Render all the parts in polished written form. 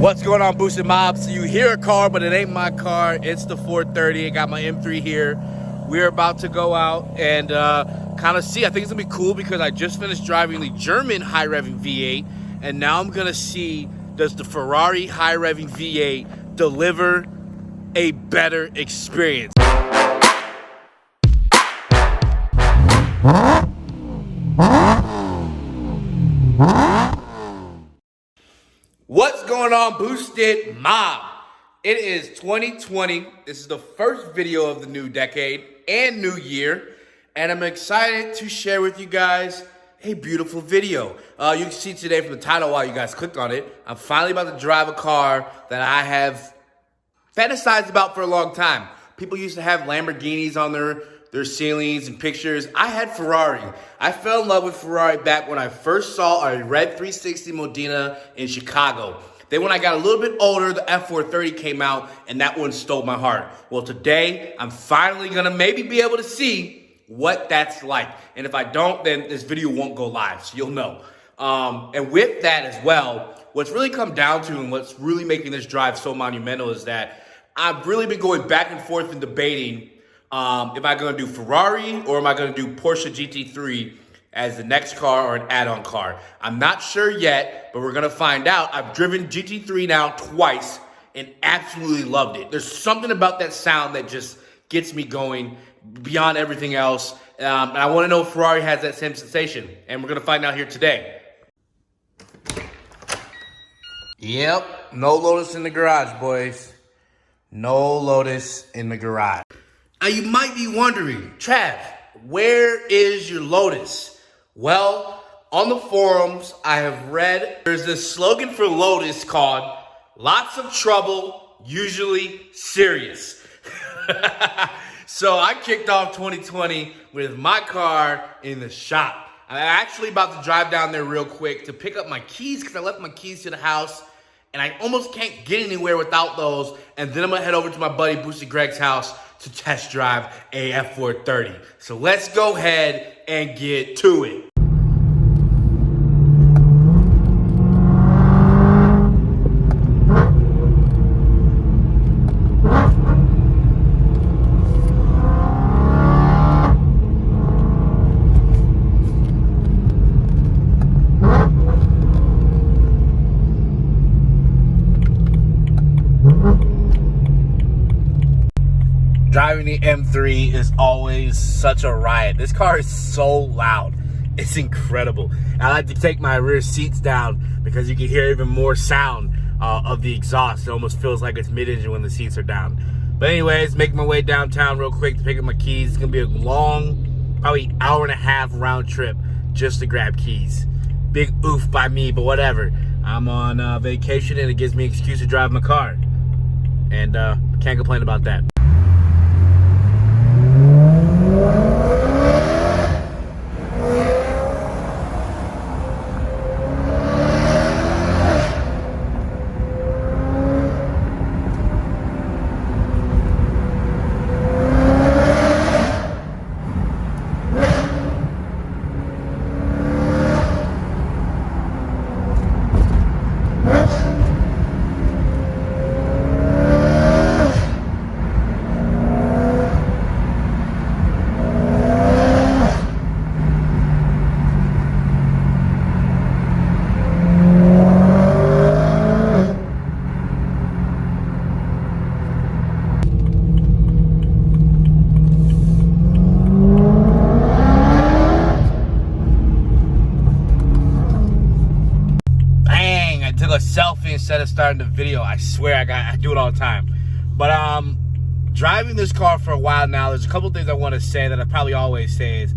What's going on, Boosted Mob? So you hear a car, but it ain't my car. It's the 430. I got my M3 here. We're about to go out and kind of see. I think it's gonna be cool because I just finished driving the German high-revving V8, and now I'm gonna see, does the Ferrari high-revving V8 deliver a better experience? What's going on, Boosted Mob? It is 2020. This is the first video of the new decade and new year, and I'm excited to share with you guys a beautiful video. You can see today from the title while you guys clicked on it, I'm finally about to drive a car that I have fantasized about for a long time. People used to have Lamborghinis on their ceilings and pictures. I had Ferrari. I fell in love with Ferrari back when I first saw a red 360 Modena in Chicago. Then when I got a little bit older, the F430 came out, and that one stole my heart. Well, today, I'm finally gonna maybe be able to see what that's like. And if I don't, then this video won't go live, so you'll know. And with that as well, what's really come down to and what's really making this drive so monumental is that I've really been going back and forth and debating, am I going to do Ferrari or am I going to do Porsche GT3 as the next car or an add-on car? I'm not sure yet, but we're going to find out. I've driven GT3 now twice and absolutely loved it. There's something about that sound that just gets me going beyond everything else. And I want to know if Ferrari has that same sensation, and we're going to find out here today. Yep, no Lotus in the garage, boys. No Lotus in the garage. Now you might be wondering, Trav, where is your Lotus? Well, on the forums, I have read there's this slogan for Lotus called, lots of trouble, usually serious. So I kicked off 2020 with my car in the shop. I'm actually about to drive down there real quick to pick up my keys because I left my keys to the house. And I almost can't get anywhere without those. And then I'm gonna head over to my buddy Boosted Greg's house to test drive a F430. So let's go ahead and get to it. Driving the M3 is always such a riot. This car is so loud. It's incredible. I like to take my rear seats down because you can hear even more sound of the exhaust. It almost feels like it's mid-engine when the seats are down. But anyways, making my way downtown real quick to pick up my keys. It's gonna be a long, probably hour and a half round trip just to grab keys. Big oof by me, but whatever. I'm on vacation and it gives me an excuse to drive my car. And can't complain about that. Selfie instead of starting the video. I swear I do it all the time. But driving this car for a while now, there's a couple things I want to say that I probably always say is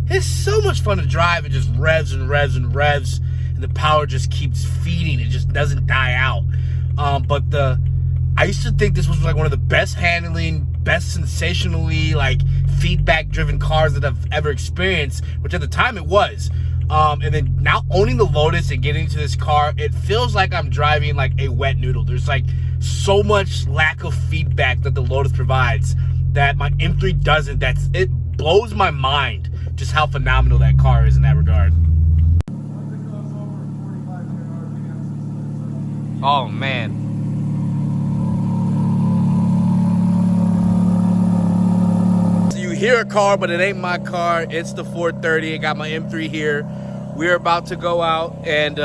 it's so much fun to drive. It just revs and revs and revs, and the power just keeps feeding. It just doesn't die out. But I used to think this was like one of the best handling, best sensationally like feedback driven cars that I've ever experienced, which at the time it was. And then now owning the Lotus and getting into this car, it feels like I'm driving like a wet noodle. There's like so much lack of feedback that the Lotus provides that my M3 doesn't. It blows my mind just how phenomenal that car is in that regard. Oh, man. So you hear a car, but it ain't my car. It's the 430. I got my M3 here. We're about to go out and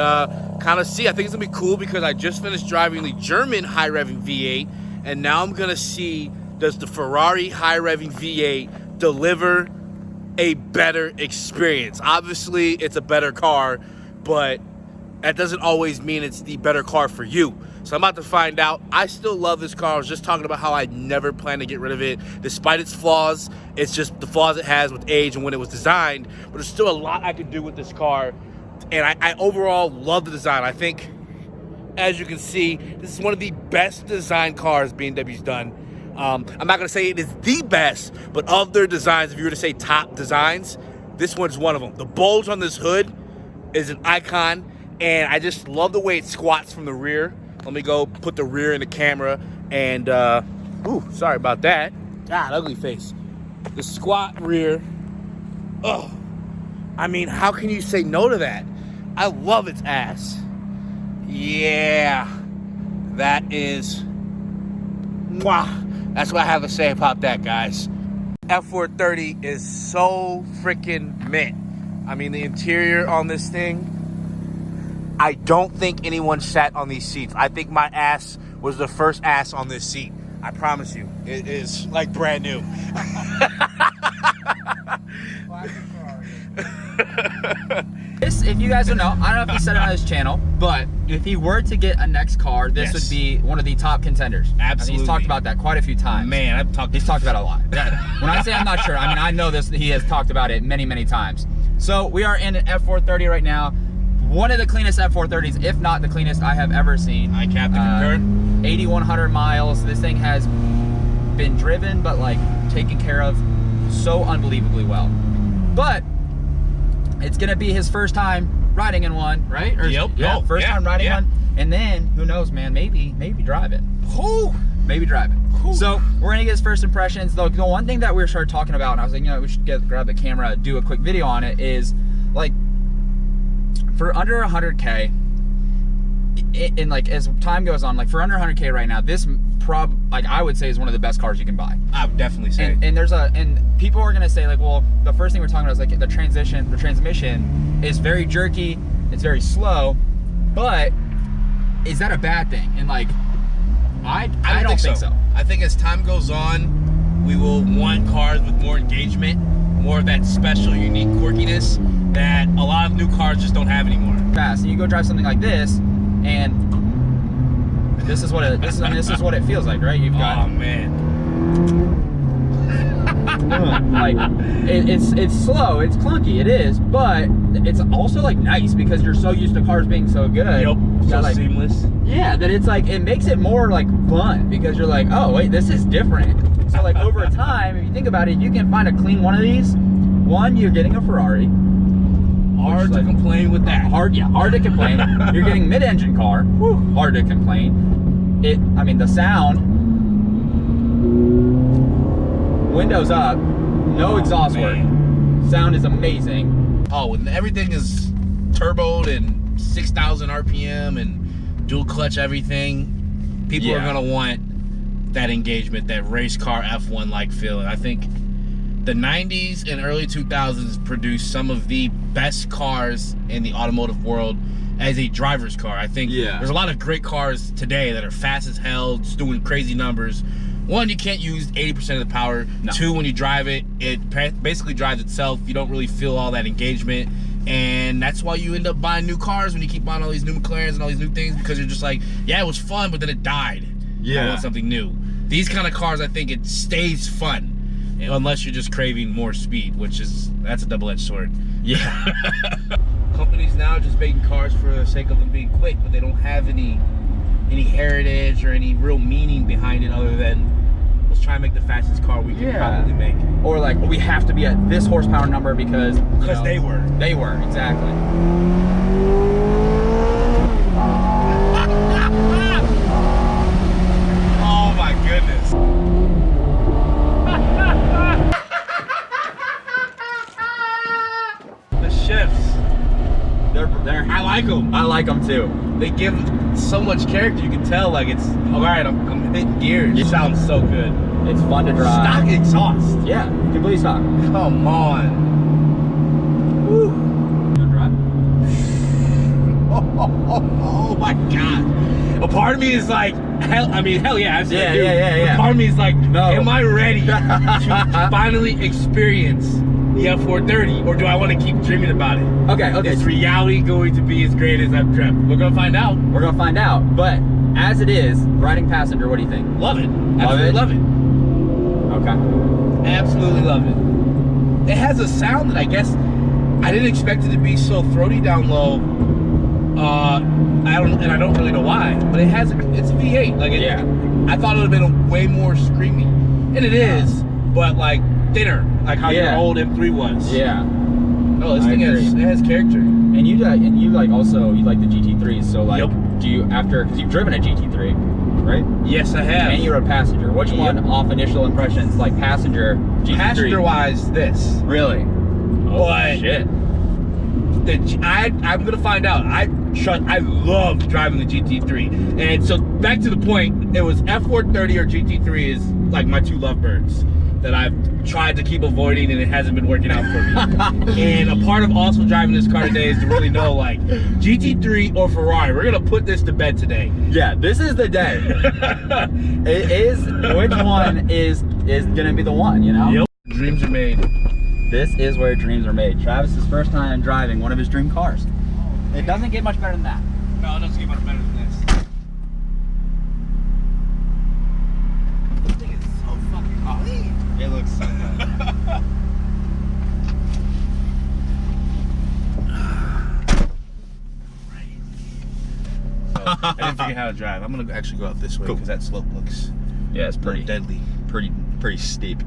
kind of see. I think it's gonna be cool because I just finished driving the German high-revving V8, and now I'm gonna see, does the Ferrari high-revving V8 deliver a better experience? Obviously, it's a better car, but that doesn't always mean it's the better car for you. So I'm about to find out. I still love this car. I was just talking about how I never plan to get rid of it, despite its flaws. It's just the flaws it has with age and when it was designed, but there's still a lot I could do with this car. And I overall love the design. I think, as you can see, this is one of the best design cars BMW's done. I'm not gonna say it is the best, but of their designs, if you were to say top designs, this one's one of them. The bulge on this hood is an icon, and I just love the way it squats from the rear. Let me go put the rear in the camera, and ooh, sorry about that. God, ugly face. The squat rear, oh, I mean, how can you say no to that? I love its ass. Yeah, that is, mwah. That's what I have to say about that, guys. F430 is so freaking mint. I mean, the interior on this thing, I don't think anyone sat on these seats. I think my ass was the first ass on this seat. I promise you. It is like brand new. This, if you guys don't know, I don't know if he said it on his channel, but if he were to get a next car, this would be one of the top contenders. Absolutely. He's talked about that quite a few times. Man, he's talked about it a lot. When I say I'm not sure, I mean, I know this, he has talked about it many, many times. So we are in an F430 right now. One of the cleanest F430s, if not the cleanest I have ever seen. I have to concur. 8,100 miles. This thing has been driven, but like taken care of so unbelievably well. But it's gonna be his first time riding in one, right? Or, yep. Yeah, first time riding one. And then, who knows, man, maybe drive it. Ooh. Maybe drive it. Ooh. So we're gonna get his first impressions. The one thing that we started talking about, and I was like, you know, we should grab the camera, do a quick video on it, is like, for under 100K, and like as time goes on, like for under 100K right now, this like I would say is one of the best cars you can buy. I would definitely say. And people are gonna say like, well, the first thing we're talking about is like the transmission is very jerky, it's very slow, but is that a bad thing? And like, I don't think so. I think as time goes on, we will want cars with more engagement, more of that special, unique quirkiness that a lot of new cars just don't have anymore. Fast. And you go drive something like this, and this is what it feels like, right? You've got. Oh man. Like it's slow, it's clunky, it is, but it's also like nice because you're so used to cars being so good. Yep. So like, seamless. Yeah, that it's like it makes it more like fun because you're like, oh wait, this is different. So like over time, if you think about it, you can find a clean one of these. One, you're getting a Ferrari. Hard to complain with that. Hard to complain. You're getting mid-engine car. Whew, hard to complain. I mean, the sound. Windows up. No exhaust work. Sound is amazing. Oh, and everything is turboed and 6,000 RPM and dual clutch everything. People are gonna want that engagement, that race car F1 like feeling. I think the 90s and early 2000s produced some of the best cars in the automotive world as a driver's car. I think there's a lot of great cars today that are fast as hell, just doing crazy numbers. One, you can't use 80% of the power. No. Two, when you drive it, it basically drives itself. You don't really feel all that engagement. And that's why you end up buying new cars when you keep buying all these new McLarens and all these new things, because you're just like, yeah, it was fun, but then it died. I want something new. These kind of cars, I think it stays fun. Unless you're just craving more speed, that's a double-edged sword. Yeah. Companies now are just making cars for the sake of them being quick, but they don't have any heritage or any real meaning behind it other than let's try and make the fastest car we can probably make. Or like, we have to be at this horsepower number because they were. They were, exactly. Oh my goodness. The shifts. They're I like them. I like them too. They give so much character. You can tell, like, it's all right. I'm hitting gears. It sounds so good. It's fun to drive. Stock exhaust. Yeah, completely stock. Come on. Woo. You wanna drive? Oh my God. A part of me is like, hell yeah, absolutely. Yeah. A part of me is like, no. Am I ready to finally experience the F430, or do I want to keep dreaming about it? Okay. Is reality going to be as great as I've dreamt? We're gonna find out. We're gonna find out. But as it is, riding passenger, what do you think? Love it. Absolutely love it. Okay. Absolutely love it. It has a sound that I guess I didn't expect it to be so throaty down low. I don't really know why, but it's V8. Like I thought it would have been way more screamy, and it is, but like thinner, like how your old M3 was. Yeah. Oh, this thing has character. And you like the GT3s. So like, do you because you've driven a GT3, right? Yes, I have. And you rode passenger. Which one off initial impressions, like passenger GT3? Passenger wise, this. Really? Oh but shit. I'm gonna find out. I loved driving the GT3, and so back to the point, it was F430 or GT3 is like my two lovebirds that I've tried to keep avoiding, and it hasn't been working out for me. And a part of also driving this car today is to really know, like, GT3 or Ferrari. We're gonna put this to bed today. Yeah, this is the day. It is. Which one is gonna be the one? You know. Yep. Dreams are made. This is where dreams are made. Travis's first time driving one of his dream cars. It doesn't get much better than that. No, it doesn't get much better than this. This thing is so fucking clean. It looks so good. I didn't figure out how to drive. I'm gonna actually go out this way because that slope looks it's pretty deadly. Pretty steep.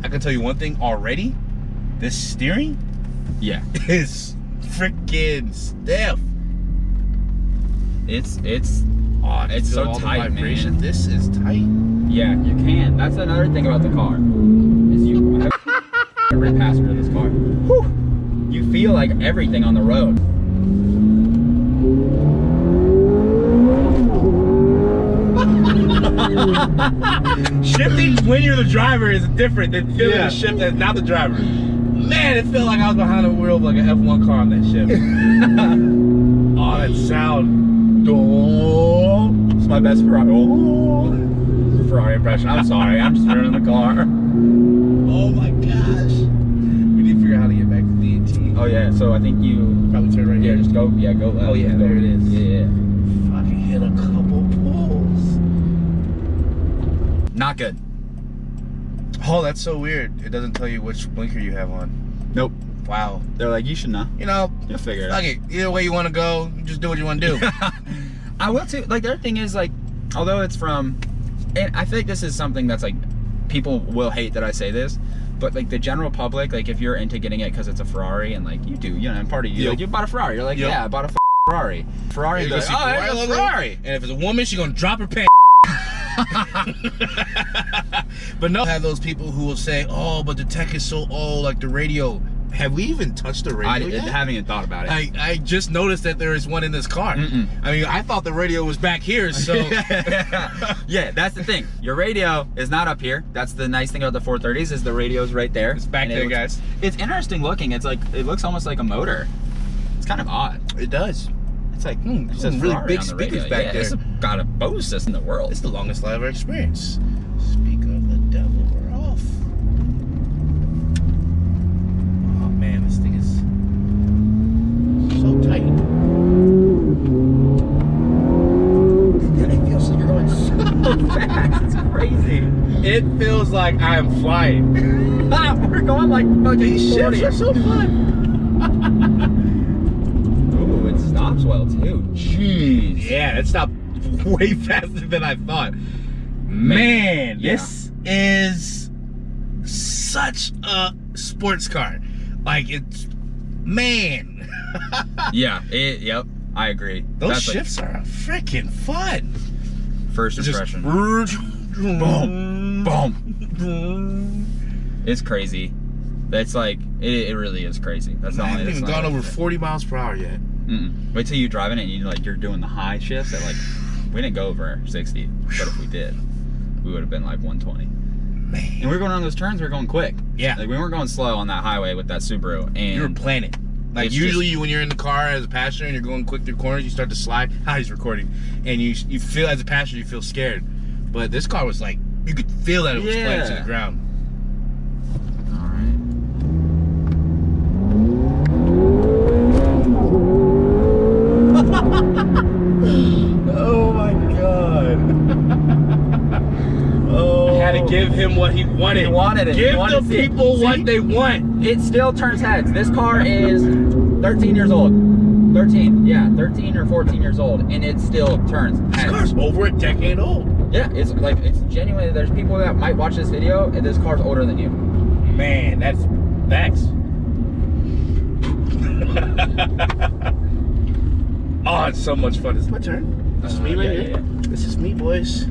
I can tell you one thing already. This steering is freaking stiff. It's so tight, man. This is tight. Yeah, you can. That's another thing about the car. Is you have every passenger in this car. Whew. You feel like everything on the road. Shifting when you're the driver is different than feeling the shift as not the driver. Man, it felt like I was behind the wheel of like an F1 car on that shift. Oh, that sound. Oh, It's my best Ferrari. Oh. Ferrari impression. I'm sorry. I'm just turning the car. Oh my gosh. We need to figure out how to get back to DT. Oh yeah. So I think you probably turn right here. Just go. Yeah, go left. Oh yeah, there it is. Yeah. Fucking hit a couple pulls. Not good. Oh, that's so weird. It doesn't tell you which blinker you have on. Nope. Wow. They're like, you should know. You know, You'll figure it out. Fuck it. Either way you want to go, you just do what you want to do. I will too. Like the other thing is like, although it's from, and I feel like this is something that's like, people will hate that I say this, but like the general public, like if you're into getting it because it's a Ferrari and like you do, you know, and part of you, like you bought a Ferrari, you're like, yeah, I bought a Ferrari. Ferrari, you like, see Ferrari. And if it's a woman, she's gonna drop her pants. But no, have those people who will say, oh, but the tech is so old, like the radio. Have we even touched the radio yet? I haven't even thought about it. I just noticed that there is one in this car. I mean, I thought the radio was back here, so. Yeah, that's the thing. Your radio is not up here. That's the nice thing about the 430s is the radio's right there. It's back there, guys. It's interesting looking. It's like, it looks almost like a motor. It's kind of odd. It does. It's like, it says really big speakers back there. It's got a Bose system in the world. It's the longest I've ever experienced. Speak of the devil, we're off. Oh man, this thing is so tight. It feels like you're going so fast. It's crazy. It feels like I am flying. We're going like fucking These shifts are so fun. Ooh, it stops well too. Jeez. Yeah, it stopped way faster than I thought. Man, this is such a sports car. Like it's, man. Yep, I agree. Those shifts are freaking fun. First impression. Boom, boom. It's crazy. That's like, it really is crazy. That's I not haven't even gone over 40 miles per hour yet. Wait till you driving it and you're doing the high shifts at like, we didn't go over 60, but if we did, we would have been like 120. Man. And we were going on those turns, we were going quick. Yeah. Like we weren't going slow on that highway with that Subaru. And you were planning. Like usually when you're in the car as a passenger and you're going quick through corners, you start to slide. He's recording. And you feel, as a passenger, you feel scared. But this car was like, you could feel that it was playing to the ground. Oh my god. Oh. I had to give him what he wanted. He wanted it. Give the people what they want. It still turns heads. This car is 13 years old. 13, yeah, 13 or 14 years old, and it still turns heads. This car's over a decade old. Yeah, it's like, it's genuinely, there's people that might watch this video and this car's older than you. Man, that's facts. Oh, it's so much fun. This is my turn. This is me right here. Yeah. This is me, boys.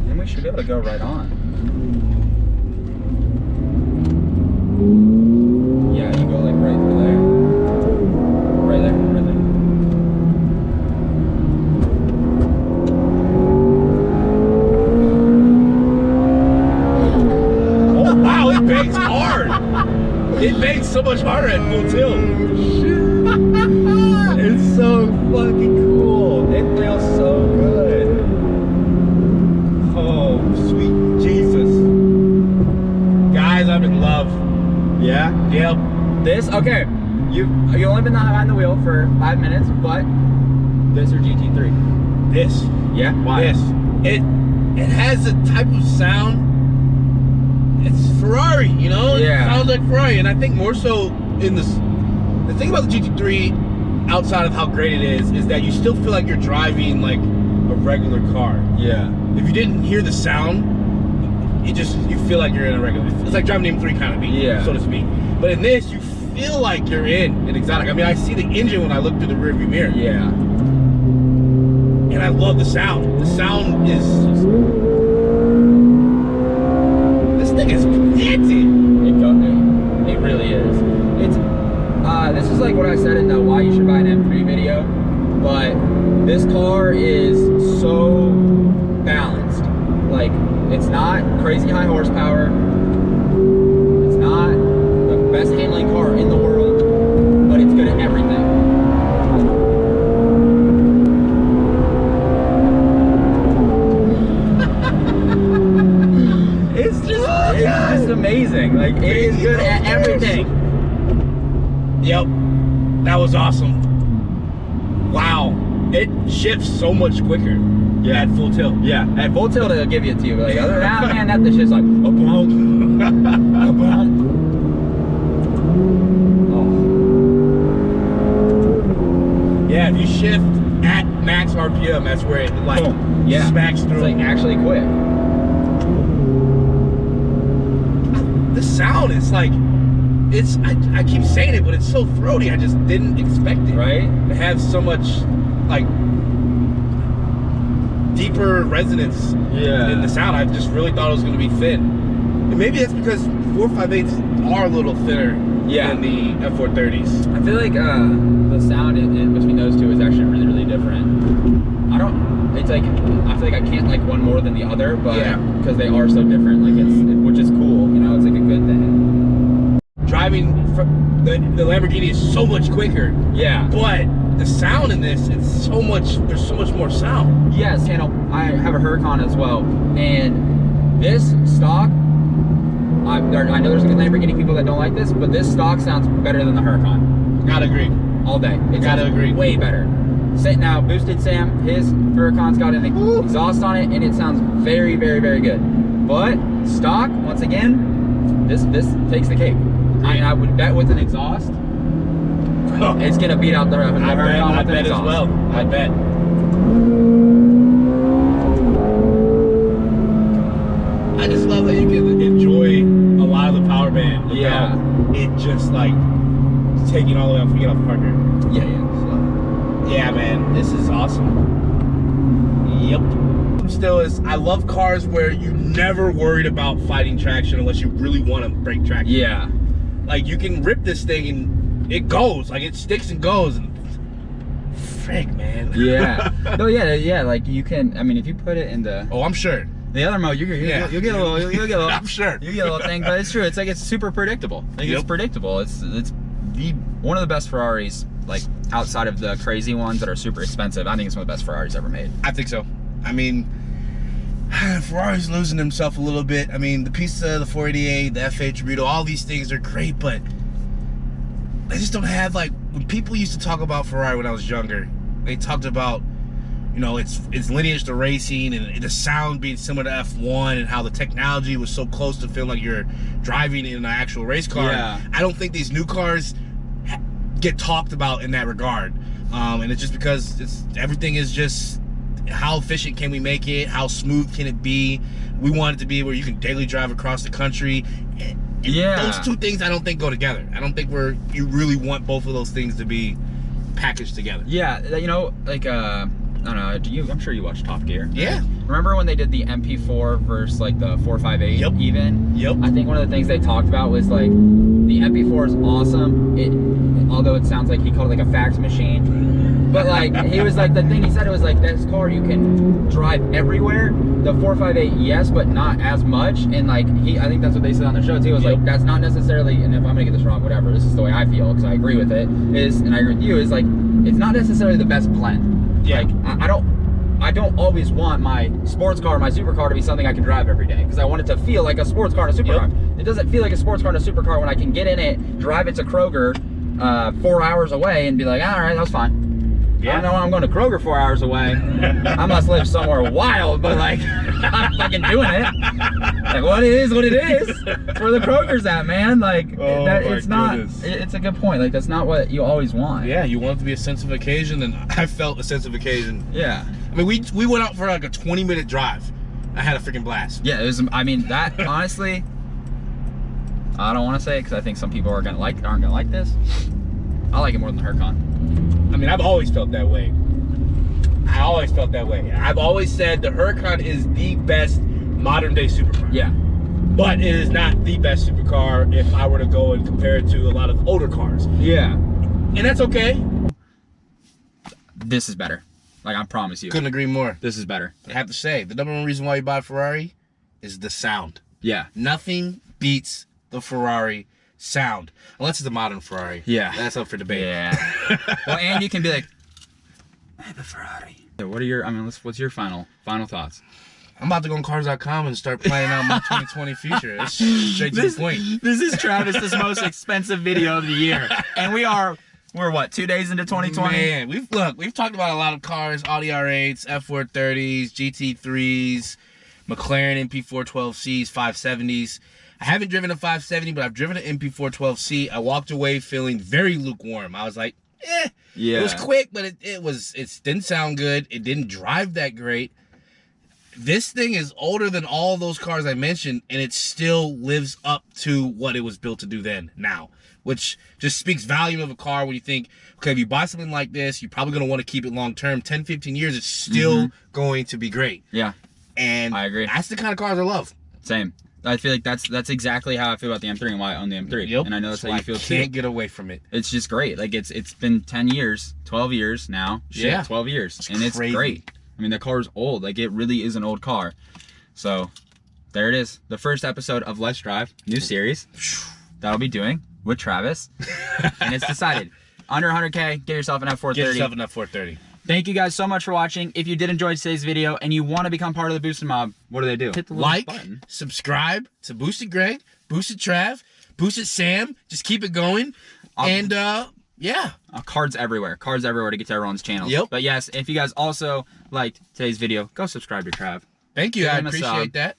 And we should be able to go right on. Yeah, you go like right through there. Right there, right there. Oh, wow, it bangs hard. It bangs so much harder at full tilt. It's so fucking cool. It feels so good. Oh, sweet Jesus. Guys, I'm in love. Yeah? Yep. This, okay, you've only been behind the wheel for 5 minutes, but this or GT3? This. Yeah? Why? This. It has a type of sound. It's Ferrari, you know? Yeah. It sounds like Ferrari, and I think more so in this. The thing about the GT3, outside of how great it is that you still feel like you're driving like a regular car. Yeah. If you didn't hear the sound, you feel like you're in a regular. It's like driving an M3 kind of beat, so to speak. But in this, you feel like you're in an exotic. I mean, I see the engine when I look through the rearview mirror. Yeah. And I love the sound. The sound is just, this thing is planted. It really is. It's this is like what I said in the why you should buy an M3 video, but this car is so balanced. Like, it's not crazy high horsepower. It's not the best handling car in the world, but it's good at everything. It's just amazing. Like, it is good at everything. Yep, that was awesome. Wow, it shifts so much quicker. Yeah, at full tilt. Yeah, at full tilt it'll give it to you. Like, other than that, man, that shit's like a bump, a bump. Oh. Yeah, if you shift at max RPM, that's where it like smacks through. It's like actually quick. The sound is like, I keep saying it, but it's so throaty. I just didn't expect it. Right? It has so much like deeper resonance in the sound. I just really thought it was going to be thin. And maybe that's because 458s are a little thinner than the F430s. I feel like the sound in between those two is actually really, really different. It's like, I feel like I can't like one more than the other, but because they are so different, like which is cool, you know, it's like a good thing. Driving the Lamborghini is so much quicker. Yeah. But the sound in this, there's so much more sound. Yes, and I have a Huracan as well, and this stock, I know there's Lamborghini people that don't like this, but this stock sounds better than the Huracan. Gotta agree. All day. It gotta agree. Way better. Now, Boosted Sam, his Huracan's got an exhaust on it, and it sounds very, very, very good. But stock, once again, this takes the cake. I mean, I would bet with an exhaust, it's gonna beat out the Huracan. I bet as well. I bet. I just love that you can enjoy a lot of the power band without it just like taking all the way off. You get off Parker. Yeah. So. Yeah, man, this is awesome. Yep. problem still is I love cars where you never worried about fighting traction unless you really want to break traction. Yeah. Like, you can rip this thing and it goes. Like, it sticks and goes. And frick, man. Yeah. No, yeah. Like, you can. I mean, if you put it in the. Oh, I'm sure. The other mode, you'll get a little. I'm sure. You get a little thing, but it's true. It's like it's super predictable. Like, it's predictable. It's one of the best Ferraris, like outside of the crazy ones that are super expensive. I think it's one of the best Ferraris ever made. I think so. I mean, Ferrari's losing himself a little bit. I mean, the Pista, the 488, the F430, all these things are great, but they just don't have, like, when people used to talk about Ferrari when I was younger, they talked about, you know, its lineage to racing and the sound being similar to F1 and how the technology was so close to feeling like you're driving in an actual race car. Yeah. I don't think these new cars get talked about in that regard. And it's just because everything is just how efficient can we make it? How smooth can it be? We want it to be where you can daily drive across the country. And those two things I don't think go together. I don't think you really want both of those things to be packaged together. Yeah, you know, like I don't know. I'm sure you watch Top Gear. Yeah. Remember when they did the MP4 versus like the 458? Yep. Even. Yep. I think one of the things they talked about was like the MP4 is awesome. Although it sounds like he called it like a fax machine, but like he was like the thing he said it was like this car you can drive everywhere. The 458, yes, but not as much. And like I think that's what they said on the show too. He was like that's not necessarily. And if I'm gonna get this wrong, whatever. This is the way I feel because I agree with it. And I agree with you. Is like it's not necessarily the best blend. Yeah. Like I don't always want my sports car, my supercar to be something I can drive every day because I want it to feel like a sports car and a supercar. It doesn't feel like a sports car and a supercar when I can get in it, drive it to Kroger 4 hours away and be like, all right, that's fine. I don't know when I'm going to Kroger 4 hours away. I must live somewhere wild, but like, I'm fucking doing it. Like, what it is, what it is. It's where the Kroger's at, man. Like, it's a good point. Like, that's not what you always want. Yeah, you want it to be a sense of occasion, and I felt a sense of occasion. Yeah. I mean, we went out for like a 20-minute drive. I had a freaking blast. Yeah, it was, I mean, that, honestly, I don't want to say it because I think some people aren't gonna like this. I like it more than the Huracan. I mean, I've always felt that way. I've always said the Huracan is the best modern day supercar. Yeah. But it is not the best supercar if I were to go and compare it to a lot of older cars. Yeah. And that's okay. This is better. Like, I promise you. Couldn't agree more. This is better. I have to say, the #1 reason why you buy a Ferrari is the sound. Yeah. Nothing beats the Ferrari sound. Unless it's a modern Ferrari. Yeah. That's up for debate. Yeah. Well, and you can be like, I have a Ferrari. What are your, what's your final thoughts? I'm about to go on cars.com and start planning out my 2020 future. It's straight to the point. This is Travis's most expensive video of the year. And we're what, 2 days into 2020? Man, we've talked about a lot of cars, Audi R8s, F430s, GT3s, McLaren MP412Cs, 570s. I haven't driven a 570, but I've driven an MP412C. I walked away feeling very lukewarm. I was like, yeah. It was quick, but it didn't sound good. It didn't drive that great. This thing is older than all those cars I mentioned, and it still lives up to what it was built to do then, now. Which just speaks volume of a car when you think, okay, if you buy something like this, you're probably going to want to keep it long term. 10, 15 years, it's still going to be great. Yeah. And I agree. That's the kind of cars I love. Same. I feel like that's exactly how I feel about the M3 and why I own the M3. Yep. And I know that's how you feel too. I can't get away from it. It's just great. Like it's been 10 years, 12 years now. Shit, 12 years. And it's great. I mean, the car's old. Like, it really is an old car. So, there it is. The first episode of Let's Drive, new series that I'll be doing with Travis. And it's decided. Under 100K, get yourself an F430. Get yourself an F430. Thank you guys so much for watching. If you did enjoy today's video and you want to become part of the Boosted Mob, what do they do? Hit the like, button. Subscribe to Boosted Greg, Boosted Trav, Boosted Sam. Just keep it going. And, yeah. Cards everywhere to get to everyone's channels. Yep. But yes, if you guys also liked today's video, go subscribe to Trav. Thank you. I appreciate that.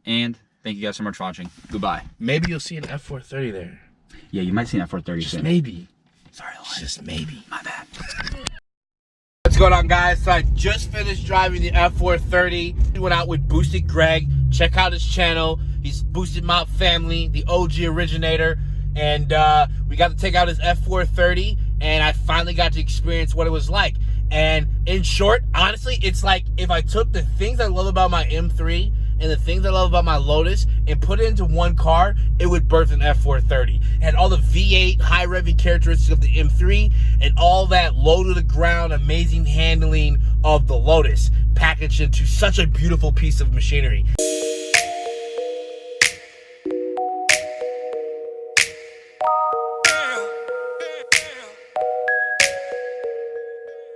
And thank you guys so much for watching. Goodbye. Maybe you'll see an F430 there. Yeah, you might see an F430 just soon. Maybe. Sorry, just maybe. My bad. What's going on, guys? So I just finished driving the F430. We went out with Boosted Greg. Check out his channel. He's Boosted Mob Family, the OG originator. And we got to take out his F430, and I finally got to experience what it was like. And in short, honestly, it's like if I took the things I love about my M3 and the things I love about my Lotus and put it into one car, it would birth an F430. It had all the V8 high revving characteristics of the M3 and all that low to the ground, amazing handling of the Lotus packaged into such a beautiful piece of machinery.